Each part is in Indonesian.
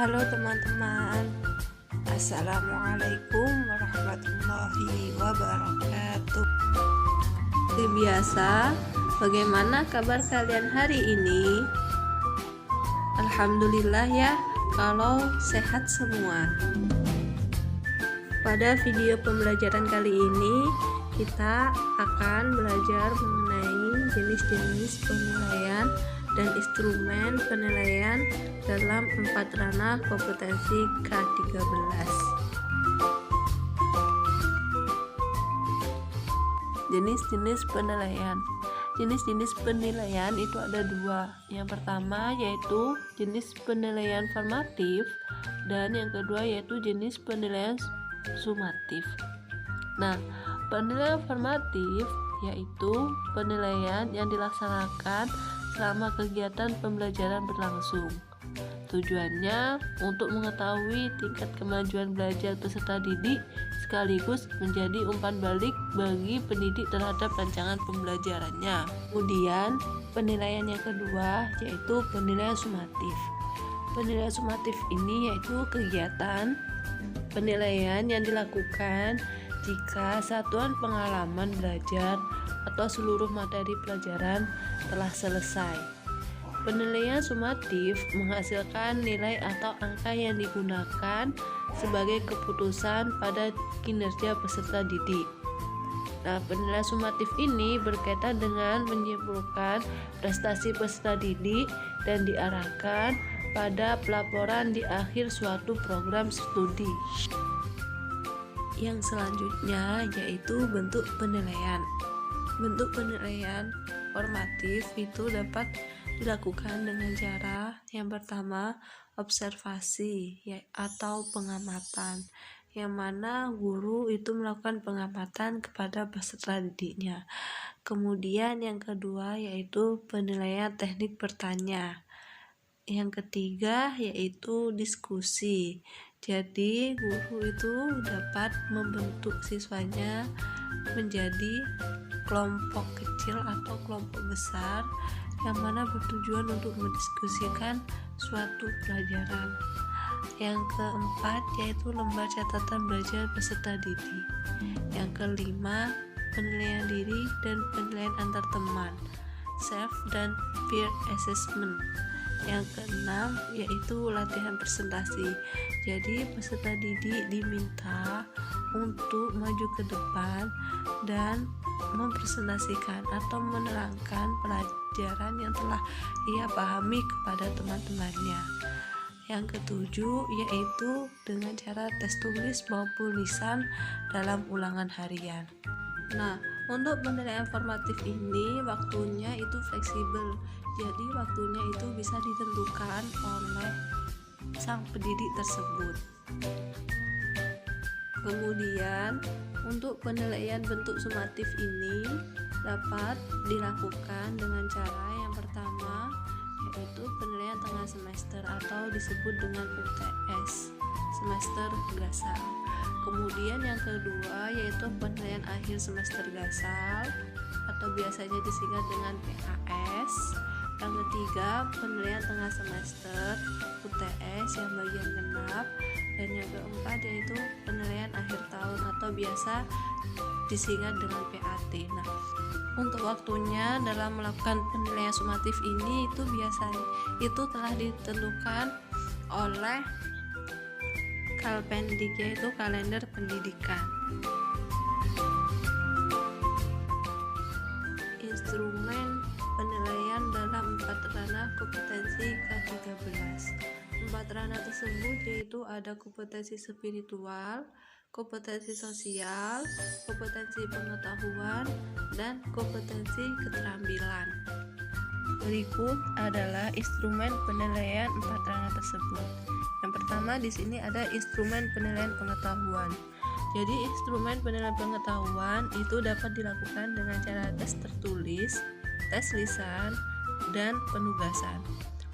Halo teman-teman, Assalamualaikum warahmatullahi wabarakatuh. Seperti biasa, bagaimana kabar kalian hari ini? Alhamdulillah ya, kalau sehat semua. Pada video pembelajaran kali ini, kita akan belajar mengenai jenis-jenis penilaian dan instrumen penilaian dalam 4 ranah kompetensi K13. Jenis-jenis penilaian. Jenis-jenis penilaian itu ada 2. Yang pertama yaitu jenis penilaian formatif dan yang kedua yaitu jenis penilaian sumatif. Nah, penilaian formatif yaitu penilaian yang dilaksanakan selama kegiatan pembelajaran berlangsung. Tujuannya untuk mengetahui tingkat kemajuan belajar peserta didik sekaligus menjadi umpan balik bagi pendidik terhadap rancangan pembelajarannya. Kemudian penilaian yang kedua yaitu penilaian sumatif. Penilaian sumatif ini yaitu kegiatan penilaian yang dilakukan jika satuan pengalaman belajar atau seluruh materi pelajaran telah selesai. Penilaian sumatif menghasilkan nilai atau angka yang digunakan sebagai keputusan pada kinerja peserta didik. Nah, penilaian sumatif ini berkaitan dengan menyimpulkan prestasi peserta didik dan diarahkan pada pelaporan di akhir suatu program studi. Yang selanjutnya yaitu bentuk penilaian. Bentuk penilaian formatif itu dapat dilakukan dengan cara yang pertama observasi atau pengamatan, yang mana guru itu melakukan pengamatan kepada peserta didiknya. Kemudian yang kedua yaitu penilaian teknik bertanya. Yang ketiga yaitu diskusi. Jadi guru itu dapat membentuk siswanya menjadi kelompok kecil atau kelompok besar yang mana bertujuan untuk mendiskusikan suatu pelajaran. Yang keempat yaitu lembar catatan belajar peserta didik. Yang kelima penilaian diri dan penilaian antar teman, self dan peer assessment. Yang keenam yaitu latihan presentasi. Jadi peserta didik diminta untuk maju ke depan dan mempresentasikan atau menerangkan pelajaran yang telah ia pahami kepada teman-temannya. Yang ketujuh yaitu dengan cara tes tulis maupun lisan dalam ulangan harian. Nah, untuk penilaian formatif ini waktunya itu fleksibel. Jadi waktunya itu bisa ditentukan oleh sang pendidik tersebut. Kemudian untuk penilaian bentuk sumatif ini dapat dilakukan dengan cara yang pertama yaitu penilaian tengah semester atau disebut dengan UTS, semester gasal. Kemudian yang kedua yaitu penilaian akhir semester gasal atau biasanya disingkat dengan PAS. Yang ketiga penilaian tengah semester UTS yang bagian genap. Dan yang keempat yaitu penilaian akhir tahun atau biasa disingkat dengan PAT. Nah, untuk waktunya dalam melakukan penilaian sumatif ini itu biasanya itu telah ditentukan oleh Kalpendik, yaitu kalender pendidikan. Instrumen penilaian dalam 4 ranah kompetensi K13. 4 ranah tersebut yaitu ada kompetensi spiritual, kompetensi sosial, kompetensi pengetahuan, dan kompetensi keterampilan. Berikut adalah instrumen penilaian 4 ranah tersebut. Yang pertama di sini ada instrumen penilaian pengetahuan. Jadi instrumen penilaian pengetahuan itu dapat dilakukan dengan cara tes tertulis, tes lisan, dan penugasan.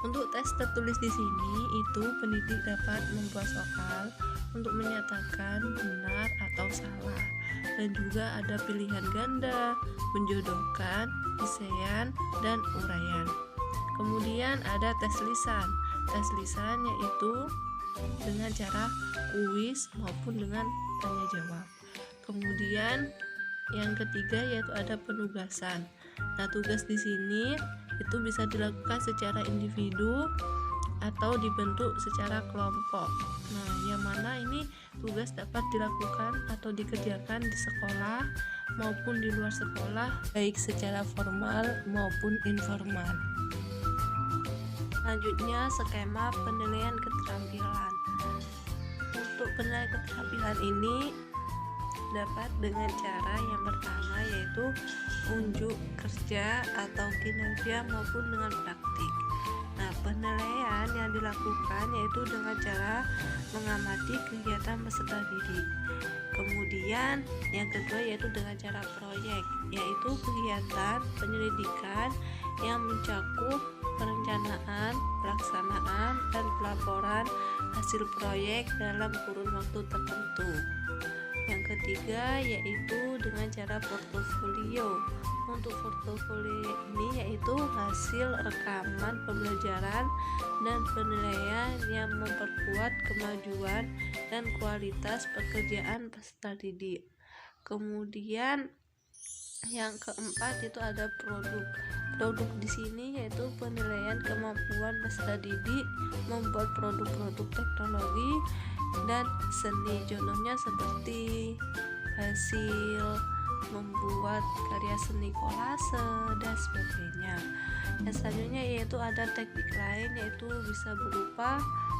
Untuk tes tertulis di sini itu pendidik dapat membuat soal untuk menyatakan benar atau salah, dan juga ada pilihan ganda, menjodohkan, isean, dan uraian. Kemudian ada tes lisan. Tes lisan yaitu dengan cara kuis maupun dengan tanya jawab. Kemudian yang ketiga yaitu ada penugasan. Nah, tugas di sini itu bisa dilakukan secara individu atau dibentuk secara kelompok. Nah, yang mana ini tugas dapat dilakukan atau dikerjakan di sekolah maupun di luar sekolah, baik secara formal maupun informal. Selanjutnya, skema penilaian keterampilan. Untuk penilaian keterampilan ini dapat dengan cara yang pertama yaitu unjuk kerja atau kinerja maupun dengan praktik. Nah, penilaian yang dilakukan yaitu dengan cara mengamati kegiatan peserta didik. Kemudian yang kedua yaitu dengan cara proyek, yaitu kegiatan penyelidikan yang mencakup perencanaan, pelaksanaan, dan pelaporan hasil proyek dalam kurun waktu tertentu. Yang ketiga yaitu dengan cara portofolio. Untuk portofolio ini yaitu hasil rekaman pembelajaran dan penilaian yang memperkuat kemajuan dan kualitas pekerjaan peserta didik. Kemudian yang keempat itu ada produk. Produk di sini yaitu penilaian kemampuan peserta didik membuat produk-produk teknologi dan seni. Contohnya seperti hasil membuat karya seni kolase dan sebagainya. Dan selanjutnya yaitu ada teknik lain yaitu bisa berupa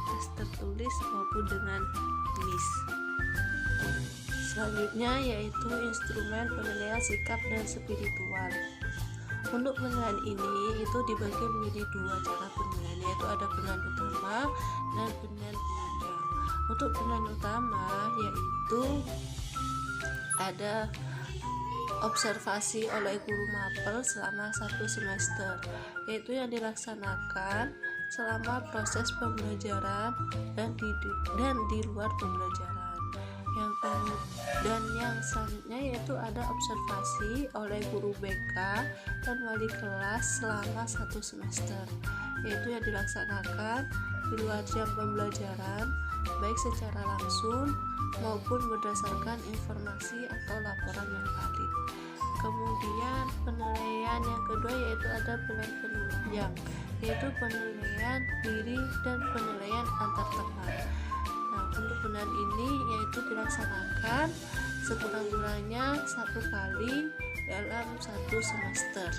tes tertulis maupun dengan kuis. Selanjutnya yaitu instrumen penilaian sikap dan spiritual. Untuk penilaian ini itu dibagi menjadi dua cara penilaian, yaitu ada penilaian utama dan penilaian penunjang. Untuk penilaian utama yaitu ada observasi oleh guru mapel selama 1 semester, yaitu yang dilaksanakan selama proses pembelajaran dan di luar pembelajaran. Yang selanjutnya yaitu ada observasi oleh guru BK dan wali kelas selama 1 semester, yaitu yang dilaksanakan di luar jam pembelajaran baik secara langsung maupun berdasarkan informasi atau laporan yang valid. Kemudian penilaian yang kedua yaitu ada penilaian penunjang, yaitu penilaian diri dan penilaian antar teman. Nah, untuk penilaian ini yaitu dilaksanakan sekurang-kurangnya 1 kali dalam 1 semester.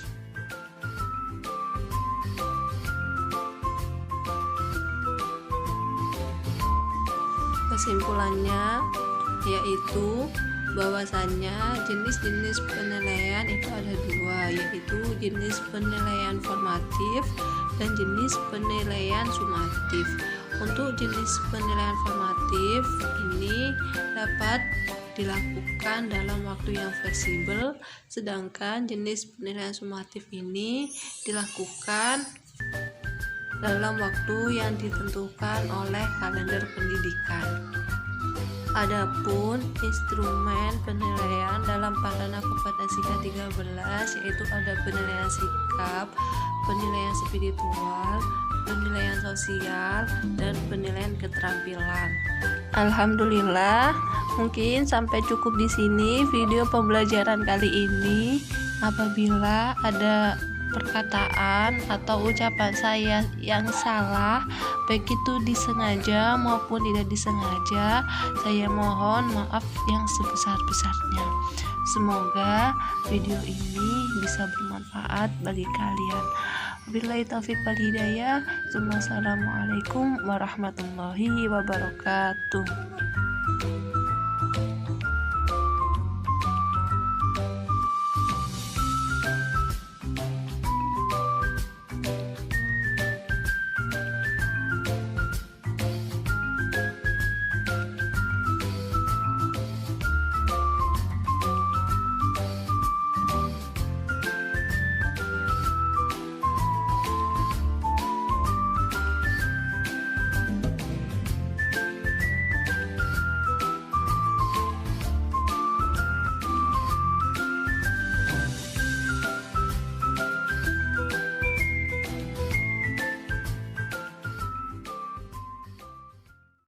Kesimpulannya yaitu bahwasannya jenis-jenis penilaian itu ada dua, yaitu jenis penilaian formatif dan jenis penilaian sumatif. Untuk jenis penilaian formatif ini dapat dilakukan dalam waktu yang fleksibel, sedangkan jenis penilaian sumatif ini dilakukan dalam waktu yang ditentukan oleh kalender pendidikan. Adapun instrumen penilaian dalam Perdana Kompetensi K13 yaitu ada penilaian sikap, penilaian spiritual, penilaian sosial, dan penilaian keterampilan. Alhamdulillah, mungkin sampai cukup di sini video pembelajaran kali ini. Apabila ada perkataan atau ucapan saya yang salah, baik itu disengaja maupun tidak disengaja, saya mohon maaf yang sebesar-besarnya. Semoga video ini bisa bermanfaat bagi kalian. Wabillahi taufiq wal hidayah. Assalamualaikum warahmatullahi wabarakatuh.